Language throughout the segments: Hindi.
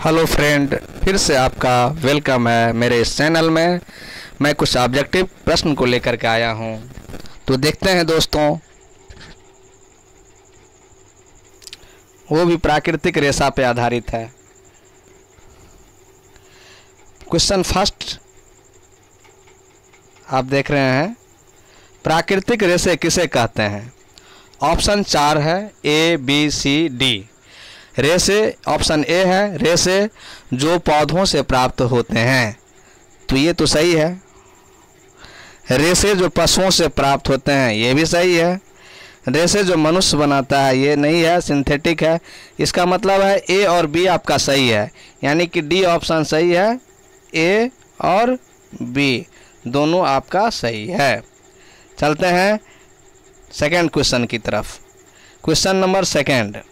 हेलो फ्रेंड, फिर से आपका वेलकम है मेरे इस चैनल में। मैं कुछ ऑब्जेक्टिव प्रश्न को लेकर के आया हूं, तो देखते हैं दोस्तों। वो भी प्राकृतिक रेशा पे आधारित है। क्वेश्चन फर्स्ट आप देख रहे हैं, प्राकृतिक रेशे किसे कहते हैं? ऑप्शन 4 है, ए बी सी डी। रेशे ऑप्शन ए है, रेशे जो पौधों से प्राप्त होते हैं, तो ये तो सही है। रेशे जो पशुओं से प्राप्त होते हैं, ये भी सही है। रेशे जो मनुष्य बनाता है, ये नहीं है, सिंथेटिक है। इसका मतलब है ए और बी आपका सही है, यानी कि डी ऑप्शन सही है। ए और बी दोनों आपका सही है। चलते हैं सेकंड क्वेश्चन की तरफ। क्वेश्चन नंबर सेकंड,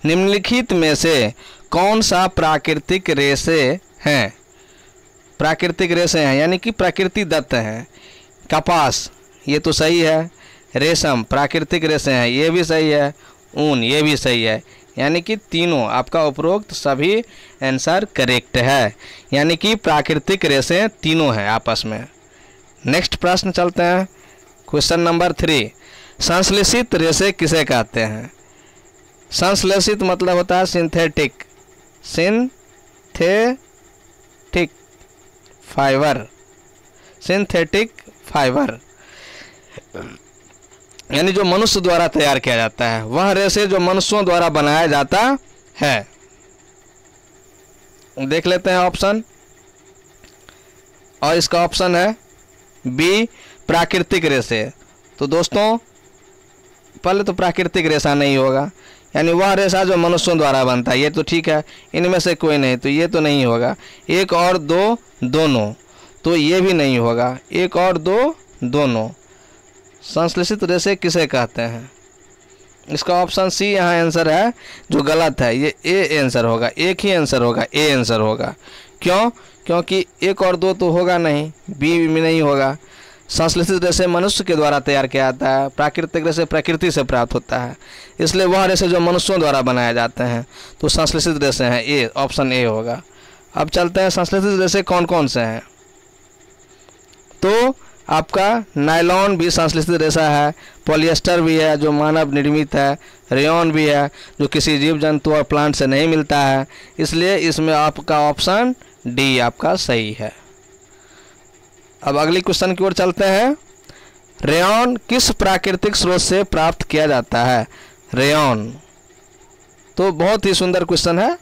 निम्नलिखित में से कौन सा प्राकृतिक रेशे हैं? प्राकृतिक रेशे हैं यानी कि प्रकृति दत्त हैं। कपास, ये तो सही है। रेशम प्राकृतिक रेशे हैं, ये भी सही है। ऊन, ये भी सही है। यानी कि तीनों आपका उपरोक्त सभी आंसर करेक्ट है, यानी कि प्राकृतिक रेशे तीनों हैं आपस में। नेक्स्ट प्रश्न चलते हैं। क्वेश्चन नंबर 3, संश्लेषित रेशे किसे कहते हैं? संश्लेषित मतलब होता है synthetic, synthetic fibre, synthetic fibre यानी जो मनुष्य द्वारा तैयार किया जाता है, वह रेशे जो मनुष्यों द्वारा बनाया जाता है। देख लेते हैं ऑप्शन, और इसका ऑप्शन है बी, प्राकृतिक रेशे। तो दोस्तों पहले तो प्राकृतिक रेशा नहीं होगा, यानी वह रेशा जो मनुष्यों द्वारा बनता है, ये तो ठीक है। इनमें से कोई नहीं, तो ये तो नहीं होगा। एक और दो दोनों, तो ये भी नहीं होगा। एक और दो दोनों। संश्लेषित रेशे किसे कहते हैं? इसका ऑप्शन सी यहाँ आंसर है, जो गलत है। ये ए आंसर होगा, एक ही आंसर होगा, ए आंसर होगा। क्यों? क्योंकि एक और दो तो होगा नहीं, बी में नहीं होगा। संश्लेषित रेशे मनुष्य के द्वारा तैयार किया जाता है, प्राकृतिक रेशे प्रकृति से प्राप्त होता है, इसलिए वह रेशे जो मनुष्यों द्वारा बनाए जाते हैं, तो संश्लेषित रेशे हैं। ए ऑप्शन ए होगा। अब चलते हैं, संश्लेषित रेशे कौन कौन से हैं? तो आपका नायलॉन भी संश्लेषित रेशा है, पॉलिएस्टर भी है जो मानव निर्मित है, रेयॉन भी है जो किसी जीव जंतु और प्लांट से नहीं मिलता है, इसलिए इसमें आपका ऑप्शन डी आपका सही है। अब अगली क्वेश्चन की ओर चलते हैं। रेयॉन किस प्राकृतिक स्रोत से प्राप्त किया जाता है? रेयॉन, तो बहुत ही सुंदर क्वेश्चन है।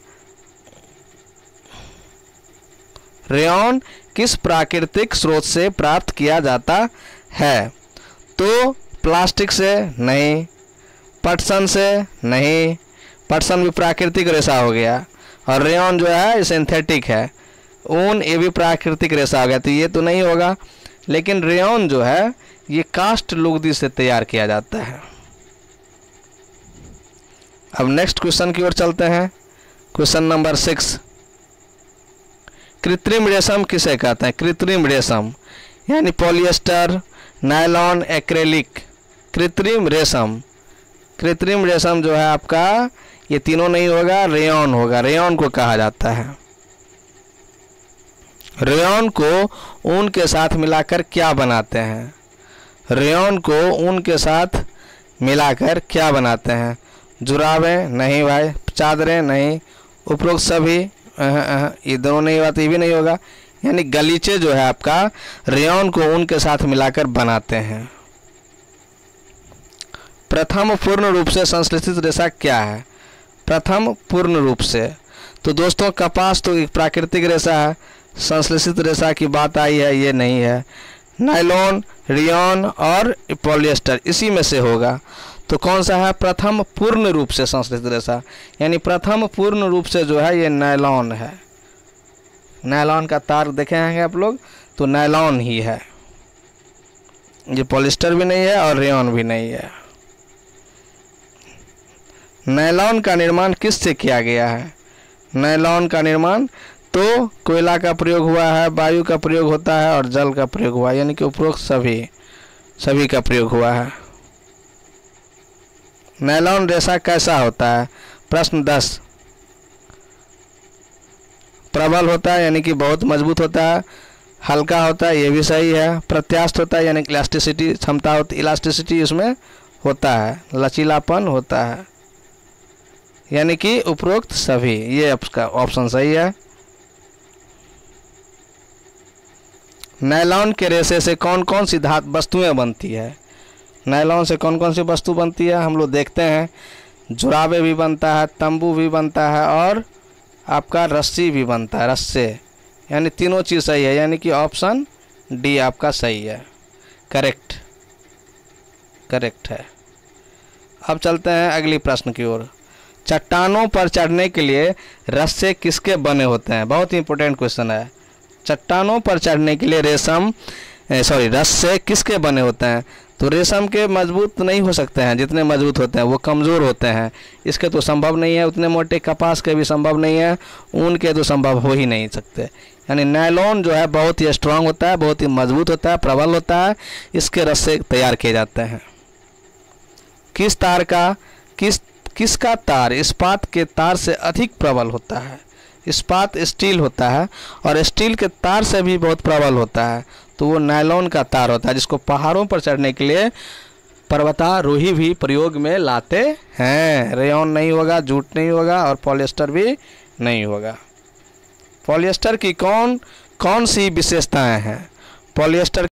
रेयॉन किस प्राकृतिक स्रोत से प्राप्त किया जाता है? तो प्लास्टिक से नहीं, पटसन से नहीं, पटसन भी प्राकृतिक रेशा हो गया, और रेयॉन जो है सिंथेटिक है। ऊन, ये भी प्राकृतिक रेशा हो गया, तो ये तो नहीं होगा। लेकिन रेयॉन जो है ये काष्ठ लुगदी से तैयार किया जाता है। अब नेक्स्ट क्वेश्चन की ओर चलते हैं। क्वेश्चन नंबर 6, कृत्रिम रेशम किसे कहते हैं? कृत्रिम रेशम यानी पॉलिएस्टर, नायलॉन, एक्रेलिक। कृत्रिम रेशम, कृत्रिम रेशम जो है आपका, ये तीनों नहीं होगा, रेयॉन होगा। रेयॉन को कहा जाता है। रेयॉन को ऊन के साथ मिलाकर क्या बनाते हैं? रेयॉन को ऊन के साथ मिलाकर क्या बनाते हैं? जुराबें नहीं भाई, चादरें नहीं, उपरोक्त सभी ये दोनों नहीं होगा, तो ये भी नहीं होगा। यानी गलीचे जो है आपका रेयॉन को ऊन के साथ मिलाकर बनाते हैं। प्रथम पूर्ण रूप से संश्लेषित रेशा क्या है? प्रथम पूर्ण रूप से, तो दोस्तों कपास तो एक प्राकृतिक रेशा है। संश्लेषित रेशा की बात आई है, ये नहीं है। नायलॉन, रेयॉन और पॉलिएस्टर इसी में से होगा। तो कौन सा है प्रथम पूर्ण रूप से संश्लेषित रेशा? यानी प्रथम पूर्ण रूप से जो है ये नायलॉन है। नायलॉन का तार देखे हैं आप लोग, तो नायलॉन ही है। ये पॉलिएस्टर भी नहीं है और रेयॉन भी नहीं है। नायलॉन का निर्माण किससे किया गया है? नायलॉन का निर्माण तो कोयला का प्रयोग हुआ है, वायु का प्रयोग होता है और जल का प्रयोग हुआ है, यानी कि उपरोक्त सभी का प्रयोग हुआ है। नायलॉन रेशा कैसा होता है? प्रश्न 10, प्रबल होता है यानी कि बहुत मजबूत होता है, हल्का होता है ये भी सही है, प्रत्यास्थ होता है यानी कि इलास्टिसिटी क्षमता होती, इलास्टिसिटी इसमें होता है, लचीलापन होता है, यानी कि उपरोक्त सभी, ये आपका ऑप्शन सही है। नायलॉन के रेशे से कौन कौन सी धातु वस्तुएं बनती है? नायलॉन से कौन कौन सी वस्तु बनती है हम लोग देखते हैं, जुराबे भी बनता है, तंबू भी बनता है और आपका रस्सी भी बनता है, रस्से, यानी तीनों चीज़ सही है, यानी कि ऑप्शन डी आपका सही है, करेक्ट है। अब चलते हैं अगली प्रश्न की ओर। चट्टानों पर चढ़ने के लिए रस्से किसके बने होते हैं? बहुत ही इंपॉर्टेंट क्वेश्चन है। चट्टानों पर चढ़ने के लिए रस्से किसके बने होते हैं? तो रेशम के मजबूत नहीं हो सकते हैं, जितने मजबूत होते हैं वो कमज़ोर होते हैं, इसके तो संभव नहीं है। उतने मोटे कपास के भी संभव नहीं है, ऊन के तो संभव हो ही नहीं सकते। यानी नायलॉन जो है बहुत ही स्ट्रांग होता है, बहुत ही मजबूत होता है, प्रबल होता है, इसके रस्से तैयार किए जाते हैं। किसका तार इस्पात के तार से अधिक प्रबल होता है? इस्पात स्टील होता है और स्टील के तार से भी बहुत प्रबल होता है, तो वो नायलॉन का तार होता है, जिसको पहाड़ों पर चढ़ने के लिए पर्वतारोही भी प्रयोग में लाते हैं। रेयॉन नहीं होगा, जूट नहीं होगा और पॉलिएस्टर भी नहीं होगा। पॉलिएस्टर की कौन कौन सी विशेषताएं हैं? पॉलिएस्टर